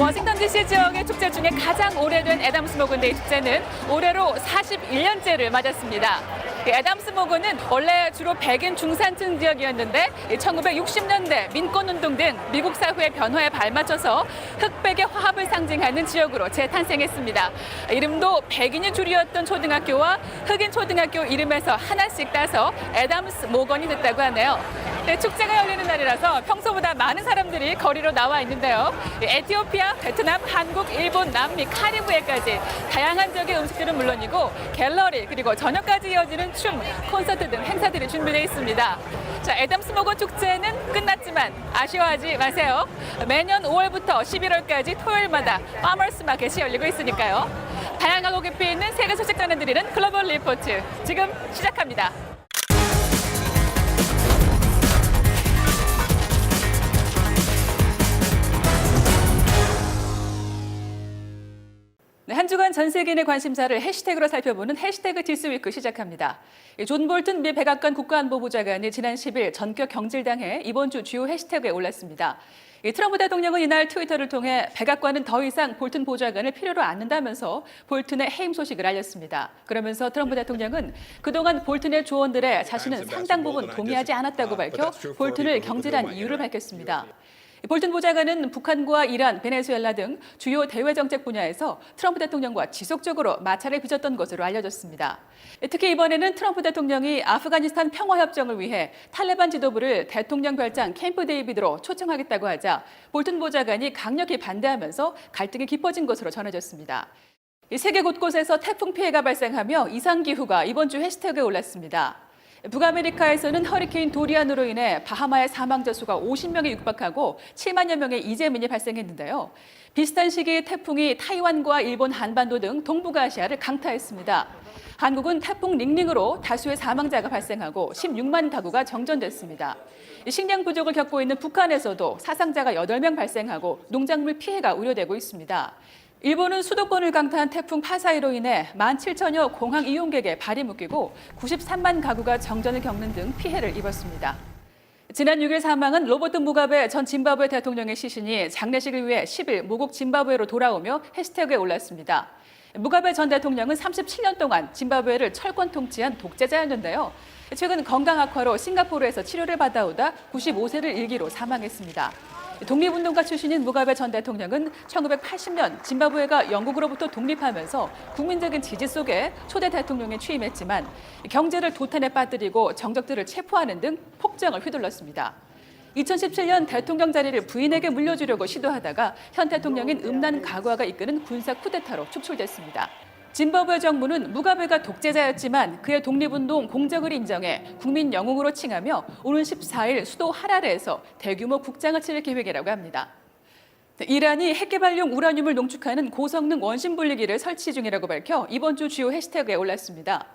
워싱턴 DC 지역의 축제 중에 가장 오래된 애덤스 모건 데이 축제는 올해로 41년째를 맞았습니다. 애덤스 모건은 원래 주로 백인 중산층 지역이었는데 1960년대 민권운동 등 미국 사회의 변화에 발맞춰서 흑백의 화합을 상징하는 지역으로 재탄생했습니다. 이름도 백인이 줄이었던 초등학교와 흑인 초등학교 이름에서 하나씩 따서 애덤스 모건이 됐다고 하네요. 축제가 열리는 날이라서 평소보다 많은 사람들이 거리로 나와 있는데요. 에티오피아, 베트남, 한국, 일본, 남미, 카리브해까지 다양한 지역의 음식들은 물론이고 갤러리 그리고 저녁까지 이어지는 춤, 콘서트 등 행사들이 준비되어 있습니다. 자, 애덤스 모건 축제는 끝났지만 아쉬워하지 마세요. 매년 5월부터 11월까지 토요일마다 파머스 마켓이 열리고 있으니까요. 다양하고 깊이 있는 세계 소식 전해드리는 글로벌 리포트 지금 시작합니다. 한 주간 전 세계인의 관심사를 해시태그로 살펴보는 해시태그 디스위크 시작합니다. 존 볼튼 미 백악관 국가안보보좌관이 지난 10일 전격 경질당해 이번 주 주요 해시태그에 올랐습니다. 트럼프 대통령은 이날 트위터를 통해 백악관은 더 이상 볼튼 보좌관을 필요로 않는다면서 볼튼의 해임 소식을 알렸습니다. 그러면서 트럼프 대통령은 그동안 볼튼의 조언들에 자신은 상당 부분 동의하지 않았다고 밝혀 볼튼을 경질한 이유를 밝혔습니다. 볼튼 보좌관은 북한과 이란, 베네수엘라 등 주요 대외 정책 분야에서 트럼프 대통령과 지속적으로 마찰을 빚었던 것으로 알려졌습니다. 특히 이번에는 트럼프 대통령이 아프가니스탄 평화협정을 위해 탈레반 지도부를 대통령 별장 캠프 데이비드로 초청하겠다고 하자 볼튼 보좌관이 강력히 반대하면서 갈등이 깊어진 것으로 전해졌습니다. 세계 곳곳에서 태풍 피해가 발생하며 이상기후가 이번 주 해시태그에 올랐습니다. 북아메리카에서는 허리케인 도리안으로 인해 바하마의 사망자 수가 50명에 육박하고 7만여 명의 이재민이 발생했는데요. 비슷한 시기에 태풍이 타이완과 일본 한반도 등 동북아시아를 강타했습니다. 한국은 태풍 닝닝으로 다수의 사망자가 발생하고 16만 가구가 정전됐습니다. 식량 부족을 겪고 있는 북한에서도 사상자가 8명 발생하고 농작물 피해가 우려되고 있습니다. 일본은 수도권을 강타한 태풍 파사이로 인해 17,000여 공항 이용객의 발이 묶이고 93만 가구가 정전을 겪는 등 피해를 입었습니다. 지난 6일 사망한 로버트 무가베 전 짐바브웨 대통령의 시신이 장례식을 위해 10일 모국 짐바브웨로 돌아오며 해시태그에 올랐습니다. 무가베 전 대통령은 37년 동안 짐바브웨를 철권 통치한 독재자였는데요. 최근 건강 악화로 싱가포르에서 치료를 받아오다 95세를 일기로 사망했습니다. 독립운동가 출신인 무가베 전 대통령은 1980년 짐바브웨가 영국으로부터 독립하면서 국민적인 지지 속에 초대 대통령에 취임했지만 경제를 도탄에 빠뜨리고 정적들을 체포하는 등 폭정을 휘둘렀습니다. 2017년 대통령 자리를 부인에게 물려주려고 시도하다가 현 대통령인 음란 가과가 이끄는 군사 쿠데타로 축출됐습니다. 짐바브웨 정부는 무가베가 독재자였지만 그의 독립운동 공적을 인정해 국민 영웅으로 칭하며 오는 14일 수도 하라레에서 대규모 국장을 치를 계획이라고 합니다. 이란이 핵개발용 우라늄을 농축하는 고성능 원심 분리기를 설치 중이라고 밝혀 이번 주 주요 해시태그에 올랐습니다.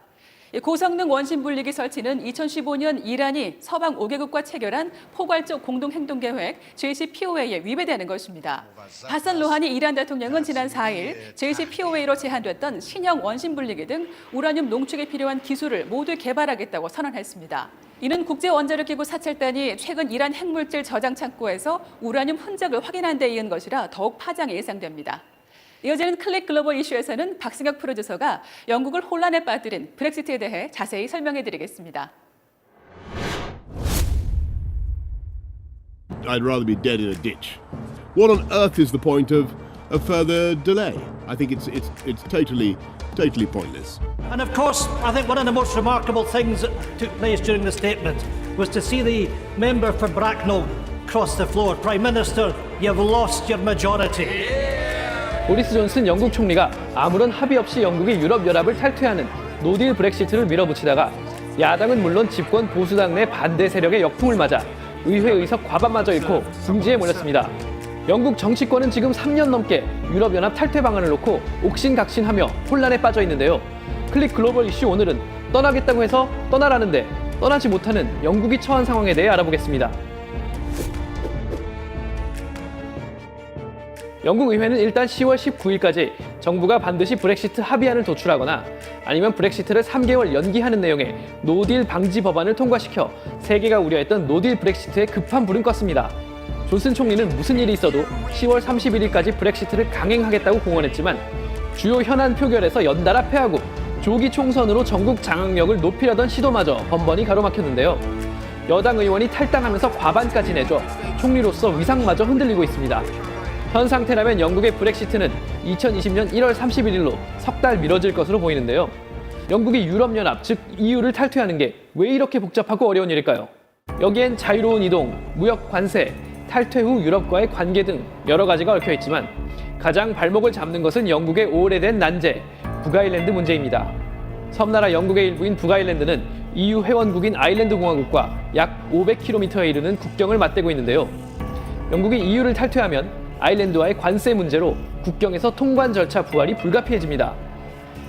고성능 원심 분리기 설치는 2015년 이란이 서방 5개국과 체결한 포괄적 공동행동계획 JCPOA에 위배되는 것입니다. 하산 로하니 이란 대통령은 지난 4일 JCPOA로 제한됐던 신형 원심 분리기 등 우라늄 농축에 필요한 기술을 모두 개발하겠다고 선언했습니다. 이는 국제원자력기구 사찰단이 최근 이란 핵물질 저장 창고에서 우라늄 흔적을 확인한 데 이은 것이라 더욱 파장이 예상됩니다. 이어지는 클릭 글로벌 이슈에서는 박승혁 프로듀서가 영국을 혼란에 빠뜨린 브렉시트에 대해 자세히 설명해드리겠습니다. I'd rather be dead in a ditch. What on earth is the point of a further delay? I think it's totally pointless. And of course, I think one of the most remarkable things that took place during the statement was to see the member for Bracknell cross the floor. Prime Minister, you've lost your majority. 보리스 존슨 영국 총리가 아무런 합의 없이 영국이 유럽연합을 탈퇴하는 노딜 브렉시트를 밀어붙이다가 야당은 물론 집권 보수당 내 반대 세력의 역풍을 맞아 의회 의석 과반마저 잃고 궁지에 몰렸습니다. 영국 정치권은 지금 3년 넘게 유럽연합 탈퇴 방안을 놓고 옥신각신하며 혼란에 빠져 있는데요. 클릭 글로벌 이슈 오늘은 떠나겠다고 해서 떠나라는데 떠나지 못하는 영국이 처한 상황에 대해 알아보겠습니다. 영국 의회는 일단 10월 19일까지 정부가 반드시 브렉시트 합의안을 도출하거나 아니면 브렉시트를 3개월 연기하는 내용의 노딜 방지 법안을 통과시켜 세계가 우려했던 노딜 브렉시트에 급한 불은 껐습니다. 존슨 총리는 무슨 일이 있어도 10월 31일까지 브렉시트를 강행하겠다고 공언했지만 주요 현안 표결에서 연달아 패하고 조기 총선으로 전국 장악력을 높이려던 시도마저 번번이 가로막혔는데요. 여당 의원이 탈당하면서 과반까지 내줘 총리로서 위상마저 흔들리고 있습니다. 현 상태라면 영국의 브렉시트는 2020년 1월 31일로 석 달 미뤄질 것으로 보이는데요. 영국이 유럽연합, 즉 EU를 탈퇴하는 게 왜 이렇게 복잡하고 어려운 일일까요? 여기엔 자유로운 이동, 무역 관세, 탈퇴 후 유럽과의 관계 등 여러 가지가 얽혀 있지만 가장 발목을 잡는 것은 영국의 오래된 난제, 북아일랜드 문제입니다. 섬나라 영국의 일부인 북아일랜드는 EU 회원국인 아일랜드 공화국과 약 500km에 이르는 국경을 맞대고 있는데요. 영국이 EU를 탈퇴하면 아일랜드와의 관세 문제로 국경에서 통관 절차 부활이 불가피해집니다.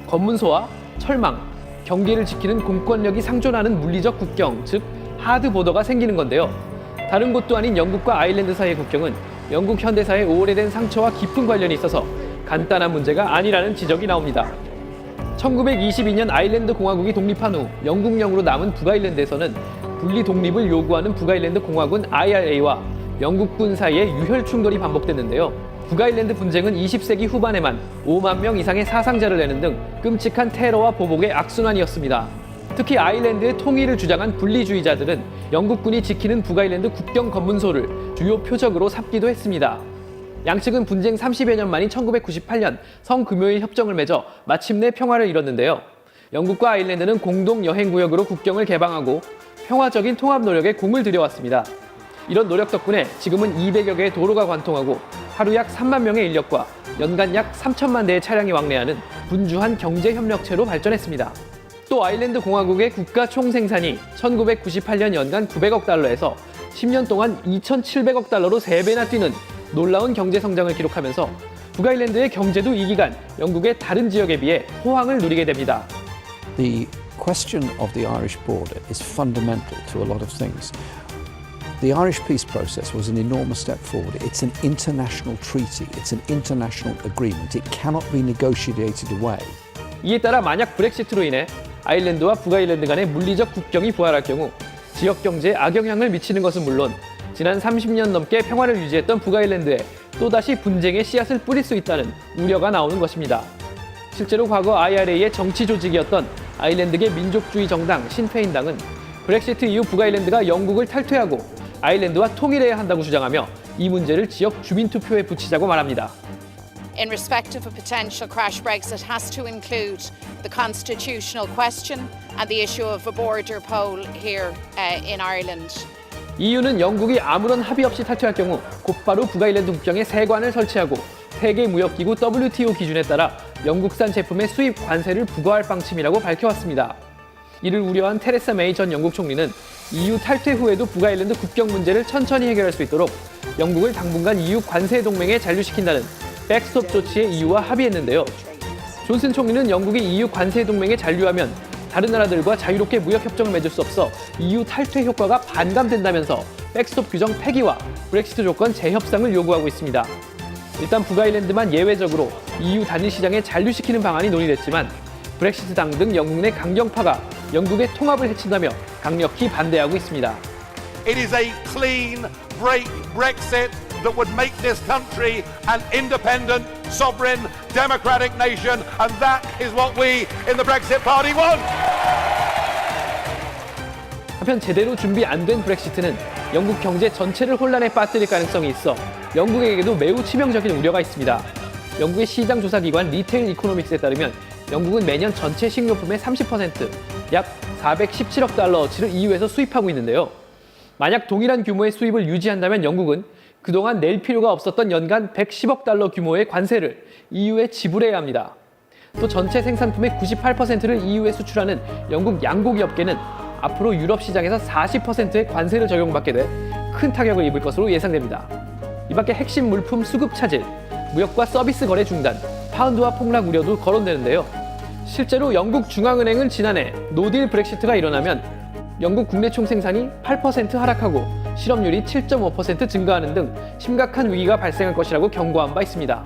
검문소와 철망, 경계를 지키는 공권력이 상존하는 물리적 국경, 즉 하드 보더가 생기는 건데요. 다른 곳도 아닌 영국과 아일랜드 사이의 국경은 영국 현대사의 오래된 상처와 깊은 관련이 있어서 간단한 문제가 아니라는 지적이 나옵니다. 1922년 아일랜드 공화국이 독립한 후 영국령으로 남은 북아일랜드에서는 분리 독립을 요구하는 북아일랜드 공화군 IRA와 영국군 사이의 유혈 충돌이 반복됐는데요. 북아일랜드 분쟁은 20세기 후반에만 5만 명 이상의 사상자를 내는 등 끔찍한 테러와 보복의 악순환이었습니다. 특히 아일랜드의 통일을 주장한 분리주의자들은 영국군이 지키는 북아일랜드 국경 검문소를 주요 표적으로 삼기도 했습니다. 양측은 분쟁 30여 년 만인 1998년 성금요일 협정을 맺어 마침내 평화를 이뤘는데요. 영국과 아일랜드는 공동 여행구역으로 국경을 개방하고 평화적인 통합 노력에 공을 들여왔습니다. 이런 노력 덕분에 지금은 200여 개의 도로가 관통하고 하루 약 3만 명의 인력과 연간 약 3천만 대의 차량이 왕래하는 분주한 경제협력체로 발전했습니다. 또 아일랜드 공화국의 국가 총생산이 1998년 연간 900억 달러에서 10년 동안 2,700억 달러로 3배나 뛰는 놀라운 경제 성장을 기록하면서 북아일랜드의 경제도 이 기간 영국의 다른 지역에 비해 호황을 누리게 됩니다. The question of the Irish border is fundamental to a lot of things. The Irish peace process was an enormous step forward. It's an international treaty. It's an international agreement. It cannot be negotiated away. 이에 따라 만약 브렉시트로 인해 아일랜드와 북아일랜드 간의 물리적 국경이 부활할 경우 지역 경제에 악영향을 미치는 것은 물론 지난 30년 넘게 평화를 유지했던 북아일랜드에 또다시 분쟁의 씨앗을 뿌릴 수 있다는 우려가 나오는 것입니다. 실제로 과거 IRA의 정치 조직이었던 아일랜드계 민족주의 정당 신페인당은 브렉시트 이후 북아일랜드가 영국을 탈퇴하고 아일랜드와 통일해야 한다고 주장하며 이 문제를 지역 주민투표에 붙이자고 말합니다. In respect of a potential crash Brexit has to include the constitutional question and the issue of a border poll here in Ireland. EU는 영국이 아무런 합의 없이 탈퇴할 경우 곧바로 북아일랜드 국경에 세관을 설치하고 세계무역기구 WTO 기준에 따라 영국산 제품의 수입 관세를 부과할 방침이라고 밝혀왔습니다. 이를 우려한 테레사 메이 전 영국 총리는 EU 탈퇴 후에도 북아일랜드 국경 문제를 천천히 해결할 수 있도록 영국을 당분간 EU 관세 동맹에 잔류시킨다는 백스톱 조치에 EU와 합의했는데요. 존슨 총리는 영국이 EU 관세 동맹에 잔류하면 다른 나라들과 자유롭게 무역 협정을 맺을 수 없어 EU 탈퇴 효과가 반감된다면서 백스톱 규정 폐기와 브렉시트 조건 재협상을 요구하고 있습니다. 일단 북아일랜드만 예외적으로 EU 단일 시장에 잔류시키는 방안이 논의됐지만 브렉시트 당 등 영국 내 강경파가 영국의 통합을 해친다며 강력히 반대하고 있습니다. It is a clean break Brexit that would make this country an independent, sovereign, democratic nation, and that is what we in the Brexit Party want. 한편 제대로 준비 안 된 브렉시트는 영국 경제 전체를 혼란에 빠뜨릴 가능성이 있어 영국에게도 매우 치명적인 우려가 있습니다. 영국의 시장 조사 기관 리테일 이코노믹스에 따르면 영국은 매년 전체 식료품의 30%, 약 417억 달러어치를 EU에서 수입하고 있는데요. 만약 동일한 규모의 수입을 유지한다면 영국은 그동안 낼 필요가 없었던 연간 110억 달러 규모의 관세를 EU에 지불해야 합니다. 또 전체 생산품의 98%를 EU에 수출하는 영국 양고기 업계는 앞으로 유럽 시장에서 40%의 관세를 적용받게 돼 큰 타격을 입을 것으로 예상됩니다. 이 밖에 핵심 물품 수급 차질, 무역과 서비스 거래 중단, 파운드화 폭락 우려도 거론되는데요. 실제로 영국 중앙은행은 지난해 노딜 브렉시트가 일어나면 영국 국내 총생산이 8% 하락하고 실업률이 7.5% 증가하는 등 심각한 위기가 발생할 것이라고 경고한 바 있습니다.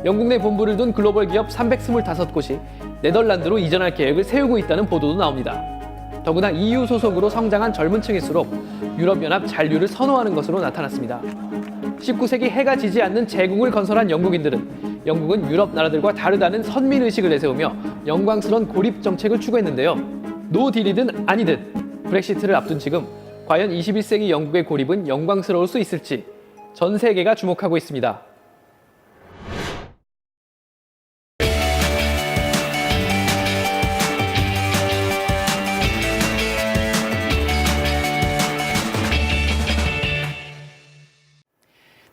영국 내 본부를 둔 글로벌 기업 325곳이 네덜란드로 이전할 계획을 세우고 있다는 보도도 나옵니다. 더구나 EU 소속으로 성장한 젊은 층일수록 유럽연합 잔류를 선호하는 것으로 나타났습니다. 19세기 해가 지지 않는 제국을 건설한 영국인들은 영국은 유럽 나라들과 다르다는 선민의식을 내세우며 영광스러운 고립 정책을 추구했는데요. 노딜이든 아니든 브렉시트를 앞둔 지금 과연 21세기 영국의 고립은 영광스러울 수 있을지 전 세계가 주목하고 있습니다.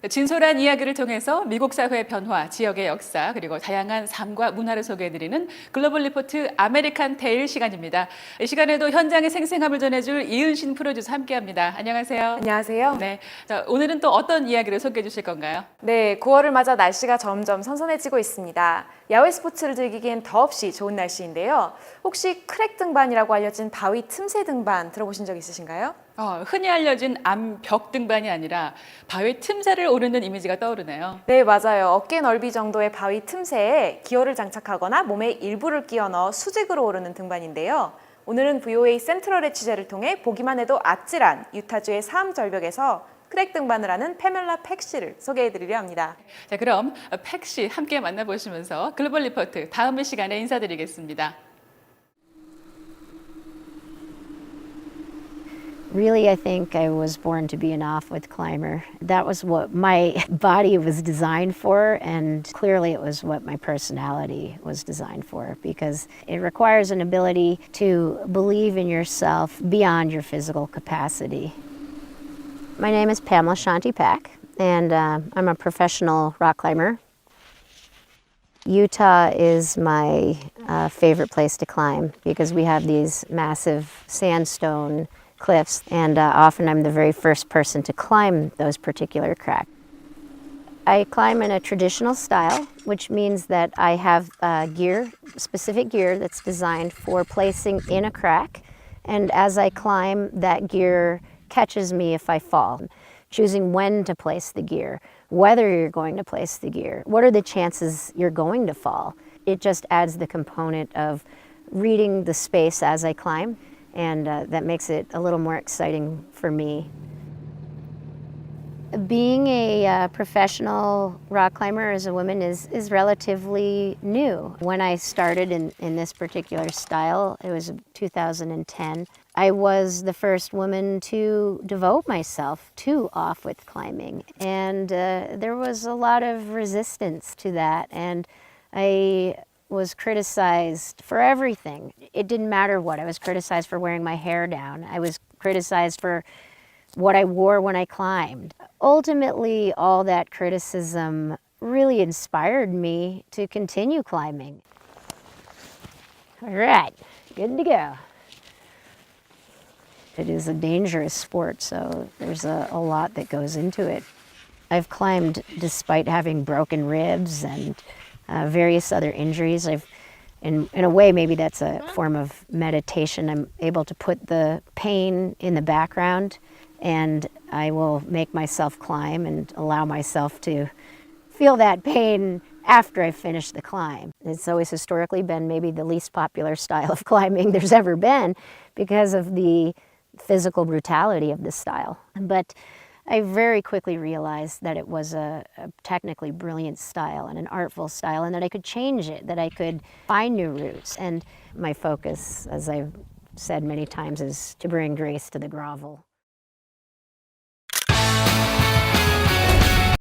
진솔한 이야기를 통해서 미국 사회의 변화, 지역의 역사, 그리고 다양한 삶과 문화를 소개해드리는 글로벌 리포트 아메리칸 테일 시간입니다. 이 시간에도 현장의 생생함을 전해줄 이은신 프로듀서 함께합니다. 안녕하세요. 안녕하세요. 네, 자, 오늘은 또 어떤 이야기를 소개해 주실 건가요? 네, 9월을 맞아 날씨가 점점 선선해지고 있습니다. 야외 스포츠를 즐기기엔 더없이 좋은 날씨인데요. 혹시 크랙 등반이라고 알려진 바위 틈새 등반 들어보신 적 있으신가요? 흔히 알려진 암벽 등반이 아니라 바위 틈새를 오르는 이미지가 떠오르네요. 네, 맞아요. 어깨 넓이 정도의 바위 틈새에 기어를 장착하거나 몸의 일부를 끼워 넣어 수직으로 오르는 등반인데요. 오늘은 VOA 센트럴의 취재를 통해 보기만 해도 아찔한 유타주의 사암 절벽에서 크랙 등반을 하는 패멜라 팩 씨를 소개해드리려 합니다. 자, 그럼 팩 씨 함께 만나보시면서 글로벌 리포트 다음 시간에 인사드리겠습니다. Really, I think I was born to be an off-width climber. That was what my body was designed for, and clearly it was what my personality was designed for, because it requires an ability to believe in yourself beyond your physical capacity. My name is Pamela Shanti Pack, and I'm a professional rock climber. Utah is my favorite place to climb because we have these massive sandstone cliffs, and often I'm the very first person to climb those particular cracks. I climb in a traditional style, which means that I have specific gear that's designed for placing in a crack, and as I climb, that gear catches me if I fall. Choosing when to place the gear, whether you're going to place the gear, what are the chances you're going to fall. It just adds the component of reading the space as I climb, and that makes it a little more exciting for me. Being a professional rock climber as a woman is relatively new. When I started in this particular style, it was 2010. I was the first woman to devote myself to off-width climbing, and there was a lot of resistance to that, and I was criticized for everything. It didn't matter what. I was criticized for wearing my hair down. I was criticized for what I wore when I climbed. Ultimately, all that criticism really inspired me to continue climbing. All right, good to go. It is a dangerous sport, so there's a lot that goes into it. I've climbed despite having broken ribs and various other injuries. In a way, maybe that's a form of meditation. I'm able to put the pain in the background, and I will make myself climb and allow myself to feel that pain after I finish the climb. It's always historically been maybe the least popular style of climbing there's ever been because of the physical brutality of this style. But I very quickly realized that it was a technically brilliant style and an artful style, and that I could change it, that I could find new routes. And my focus, as I've said many times, is to bring grace to the grovel.